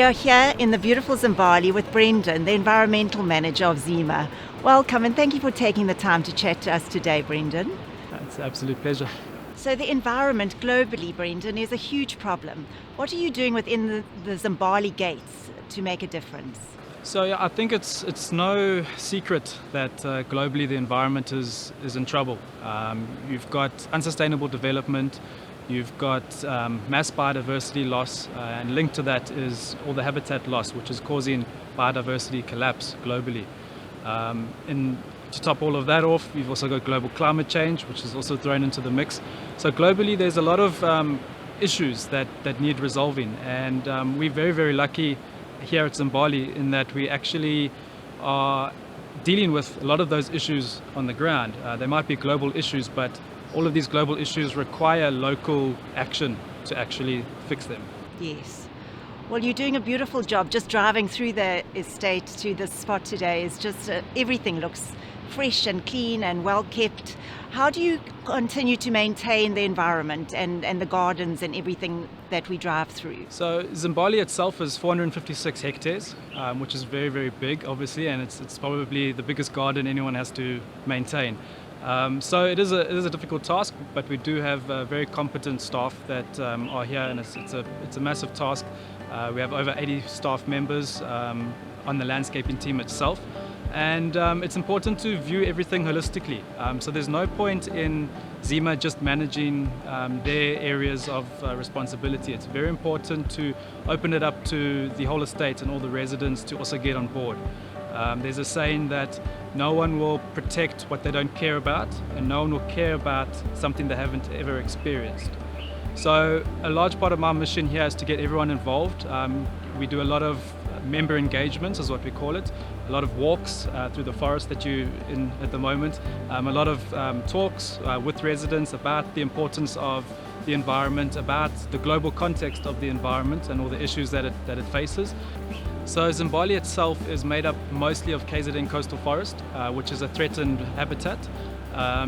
are here in the beautiful Zimbali with Brendan, the environmental manager of Zima. Welcome and thank you for taking the time to chat to us today, Brendan. It's an absolute pleasure. So the environment globally, Brendan, is a huge problem. What are you doing within the Zimbali gates to make a difference? So yeah, I think it's no secret that globally the environment is in trouble. You've got unsustainable development, you've got mass biodiversity loss, and linked to that is all the habitat loss, which is causing biodiversity collapse globally. To top all of that off, we've also got global climate change, which is also thrown into the mix. So globally, there's a lot of issues that need resolving, and we're very, very lucky here at Zimbali in that we actually are dealing with a lot of those issues on the ground. They might be global issues, but all of these global issues require local action to actually fix them. Yes. Well, you're doing a beautiful job. Just driving through the estate to this spot today is just everything looks fresh and clean and well kept. How do you continue to maintain the environment and the gardens and everything that we drive through? So Zimbali itself is 456 hectares, which is very, very big, obviously, and it's probably the biggest garden anyone has to maintain. So it is a difficult task, but we do have very competent staff that are here, and it's a massive task. We have over 80 staff members on the landscaping team itself. And it's important to view everything holistically. So there's no point in Zima just managing their areas of responsibility. It's very important to open it up to the whole estate and all the residents to also get on board. There's a saying that no one will protect what they don't care about, and no one will care about something they haven't ever experienced. So a large part of my mission here is to get everyone involved. We do a lot of member engagements, is what we call it. A lot of walks through the forest that you're in at the moment. A lot of talks with residents about the importance of the environment, about the global context of the environment and all the issues that it faces. So Zimbali itself is made up mostly of KZN coastal forest, which is a threatened habitat.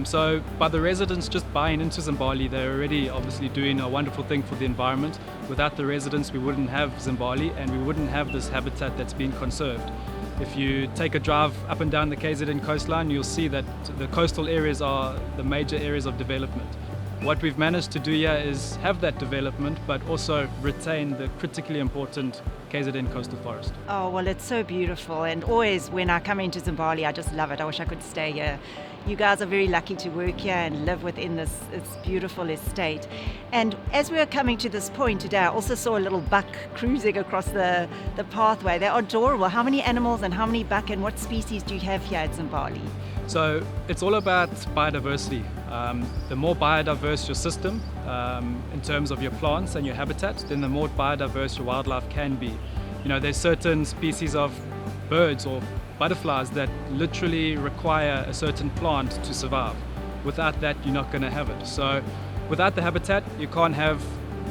So by the residents just buying into Zimbali, they're already obviously doing a wonderful thing for the environment. Without the residents, we wouldn't have Zimbali and we wouldn't have this habitat that's being conserved. If you take a drive up and down the KZN coastline, you'll see that the coastal areas are the major areas of development. What we've managed to do here is have that development, but also retain the critically important KZN coastal forest. Oh, well, it's so beautiful. And always when I come into Zimbali, I just love it. I wish I could stay here. You guys are very lucky to work here and live within this beautiful estate. And as we were coming to this point today, I also saw a little buck cruising across the pathway. They're adorable. How many animals and how many buck and what species do you have here at Zimbali? So it's all about biodiversity. The more biodiverse your system in terms of your plants and your habitat, then the more biodiverse your wildlife can be. You know, there's certain species of birds or butterflies that literally require a certain plant to survive. Without that, you're not going to have it. So without the habitat, you can't have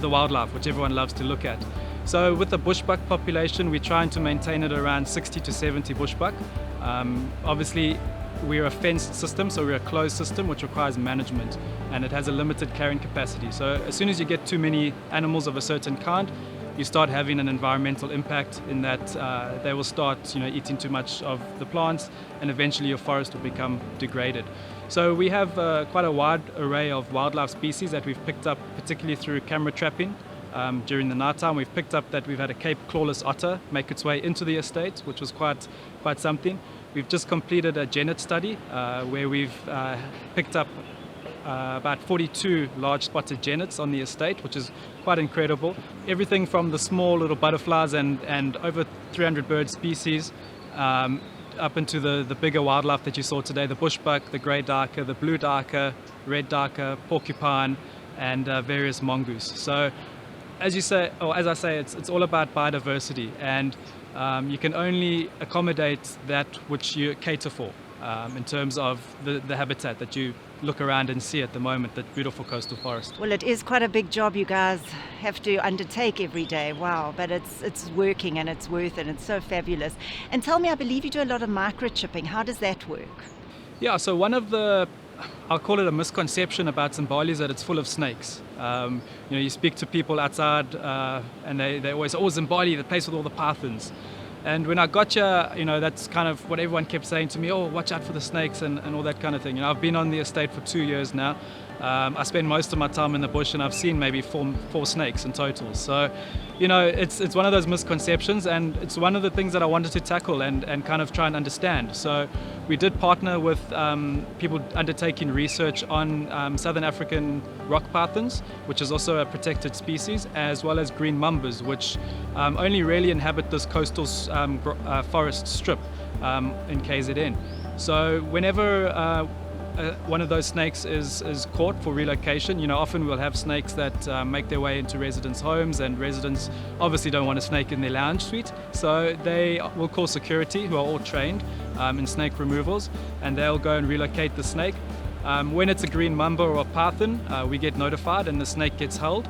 the wildlife, which everyone loves to look at. So with the bushbuck population, we're trying to maintain it around 60 to 70 bushbuck. Obviously, we're a fenced system, so we're a closed system which requires management, and it has a limited carrying capacity. So as soon as you get too many animals of a certain kind, you start having an environmental impact in that they will start eating too much of the plants, and eventually your forest will become degraded. So we have quite a wide array of wildlife species that we've picked up, particularly through camera trapping. During the night time, we've picked up that we've had a Cape clawless otter make its way into the estate, which was quite something. We've just completed a genet study where we've picked up about 42 large spotted genets on the estate, which is quite incredible. Everything from the small little butterflies and over 300 bird species up into the bigger wildlife that you saw today, the bushbuck, the grey darker, the blue darker, red darker, porcupine, and various mongoose. So as I say, it's all about biodiversity, and you can only accommodate that which you cater for in terms of the habitat that you look around and see at the moment, that beautiful coastal forest. Well, it is quite a big job you guys have to undertake every day. Wow, but it's working and it's worth it. It's so fabulous. And tell me, I believe you do a lot of microchipping. How does that work? Yeah, so one of the I'll call it a misconception about Zimbali is that it's full of snakes. You speak to people outside and they always say, oh, Zimbali, the place with all the pythons. And when I got here, that's kind of what everyone kept saying to me, oh, watch out for the snakes and all that kind of thing. I've been on the estate for 2 years now. I spend most of my time in the bush and I've seen maybe four snakes in total. So, it's one of those misconceptions, and it's one of the things that I wanted to tackle and kind of try and understand. So we did partner with people undertaking research on Southern African rock pythons, which is also a protected species, as well as green mambas, which only really inhabit this coastal forest strip in KZN. So whenever one of those snakes is caught for relocation, often we'll have snakes that make their way into residents' homes, and residents obviously don't want a snake in their lounge suite, so they will call security, who are all trained in snake removals, and they'll go and relocate the snake. When it's a green mamba or a python, we get notified and the snake gets held.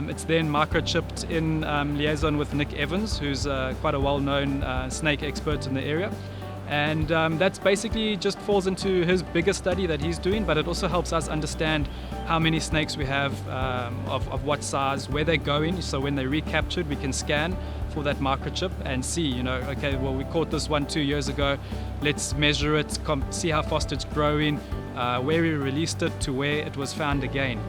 It's then microchipped in liaison with Nick Evans, who's quite a well-known snake expert in the area. And that's basically just falls into his bigger study that he's doing, but it also helps us understand how many snakes we have, of what size, where they're going. So when they're recaptured, we can scan for that microchip and see, okay, well, we caught this one 2 years ago. Let's measure it, see how fast it's growing, where we released it to where it was found again.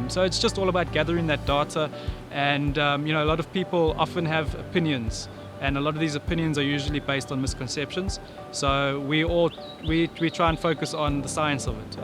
So it's just all about gathering that data. And, a lot of people often have opinions, and a lot of these opinions are usually based on misconceptions. So we try and focus on the science of it,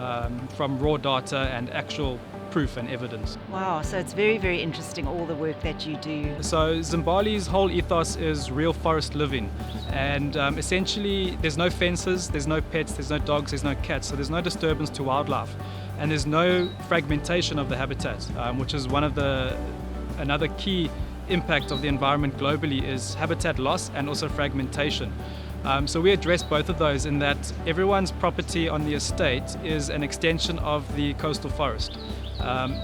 from raw data and actual proof and evidence. Wow, so it's very, very interesting, all the work that you do. So Zimbali's whole ethos is real forest living, and essentially there's no fences, there's no pets, there's no dogs, there's no cats, so there's no disturbance to wildlife, and there's no fragmentation of the habitat, which is another key impact of the environment globally is habitat loss and also fragmentation. So we address both of those in that everyone's property on the estate is an extension of the coastal forest.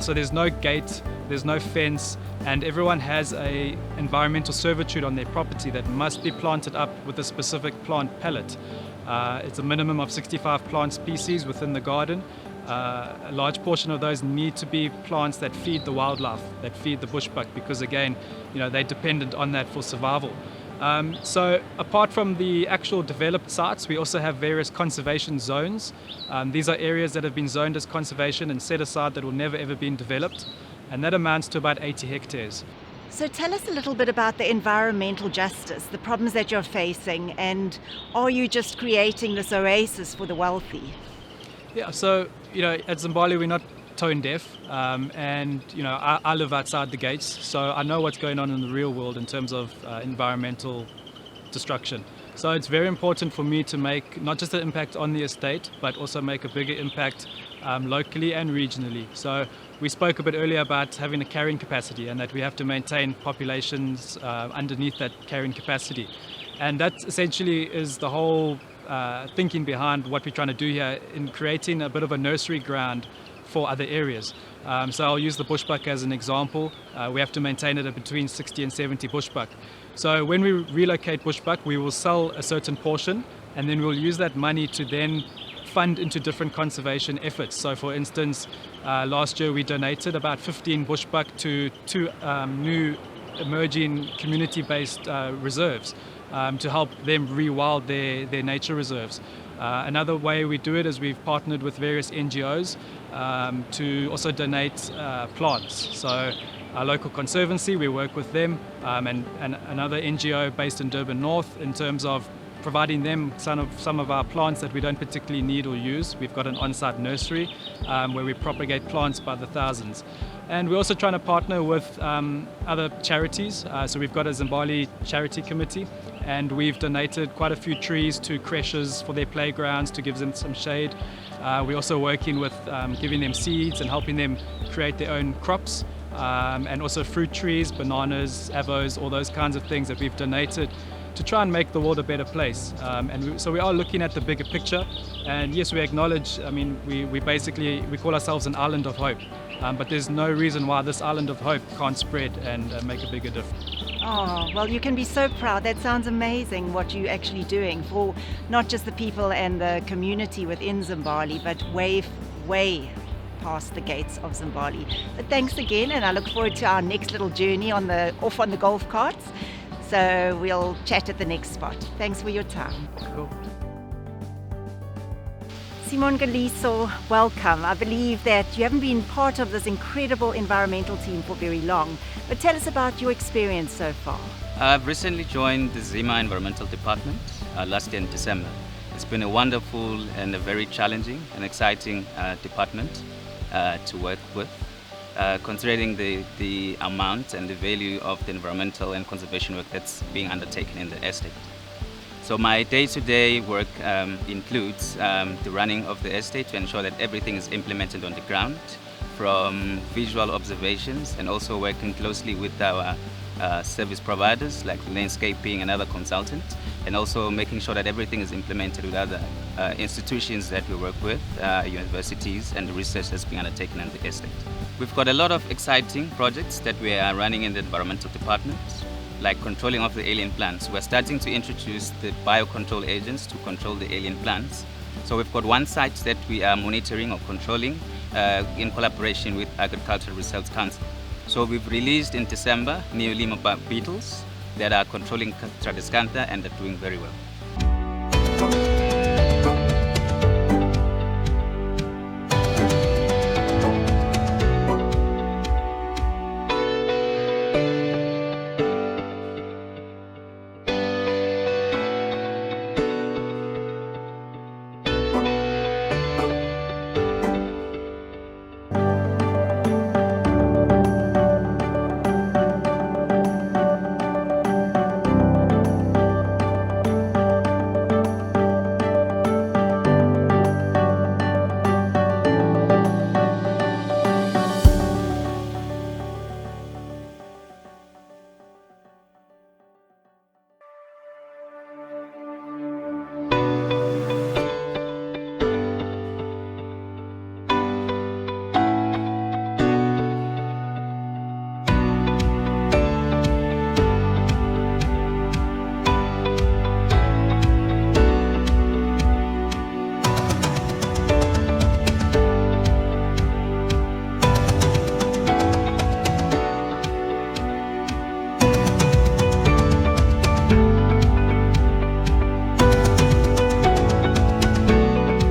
So there's no gate, there's no fence, and everyone has an environmental servitude on their property that must be planted up with a specific plant palette. It's a minimum of 65 plant species within the garden. A large portion of those need to be plants that feed the wildlife, that feed the bushbuck, because again, they're dependent on that for survival. So apart from the actual developed sites, we also have various conservation zones. These are areas that have been zoned as conservation and set aside that will never ever be developed, and that amounts to about 80 hectares. So tell us a little bit about the environmental justice, the problems that you're facing, and are you just creating this oasis for the wealthy? Yeah, so at Zimbali we're not tone deaf, and I live outside the gates, so I know what's going on in the real world in terms of environmental destruction. So it's very important for me to make not just an impact on the estate, but also make a bigger impact locally and regionally. So we spoke a bit earlier about having a carrying capacity, and that we have to maintain populations underneath that carrying capacity, and that essentially is the whole thinking behind what we're trying to do here in creating a bit of a nursery ground for other areas. So I'll use the bushbuck as an example. We have to maintain it at between 60 and 70 bushbuck. So when we relocate bushbuck, we will sell a certain portion, and then we'll use that money to then fund into different conservation efforts. So for instance, last year we donated about 15 bushbuck to two new emerging community-based reserves, to help them rewild their nature reserves. Another way we do it is we've partnered with various NGOs to also donate plants. So our local conservancy, we work with them, and another NGO based in Durban North in terms of providing them some of our plants that we don't particularly need or use. We've got an on-site nursery where we propagate plants by the thousands. And we're also trying to partner with other charities. So we've got a Zimbali charity committee, and we've donated quite a few trees to creches for their playgrounds to give them some shade. We're also working with giving them seeds and helping them create their own crops, and also fruit trees, bananas, avos, all those kinds of things that we've donated to try and make the world a better place. So we are looking at the bigger picture, and yes, we acknowledge, we call ourselves an island of hope, but there's no reason why this island of hope can't spread and make a bigger difference. Oh, well, you can be so proud. That sounds amazing what you're actually doing for not just the people and the community within Zimbali, but way past the gates of Zimbali. But thanks again, and I look forward to our next little journey off on the golf carts. So we'll chat at the next spot. Thanks for your time. Cool. Simon Galiso, welcome. I believe that you haven't been part of this incredible environmental team for very long, but tell us about your experience so far. I've recently joined the Zima Environmental Department last year in December. It's been a wonderful and a very challenging and exciting department to work with, considering the amount and the value of the environmental and conservation work that's being undertaken in the estate. So my day-to-day work includes the running of the estate to ensure that everything is implemented on the ground, from visual observations and also working closely with our service providers like landscaping and other consultants, and also making sure that everything is implemented with other institutions that we work with, universities, and the research that's being undertaken in the estate. We've got a lot of exciting projects that we are running in the environmental department, like controlling of the alien plants. We're starting to introduce the biocontrol agents to control the alien plants. So we've got one site that we are monitoring or controlling in collaboration with Agricultural Research Council. So we've released in December Neolima beetles that are controlling Tradescantha and are doing very well.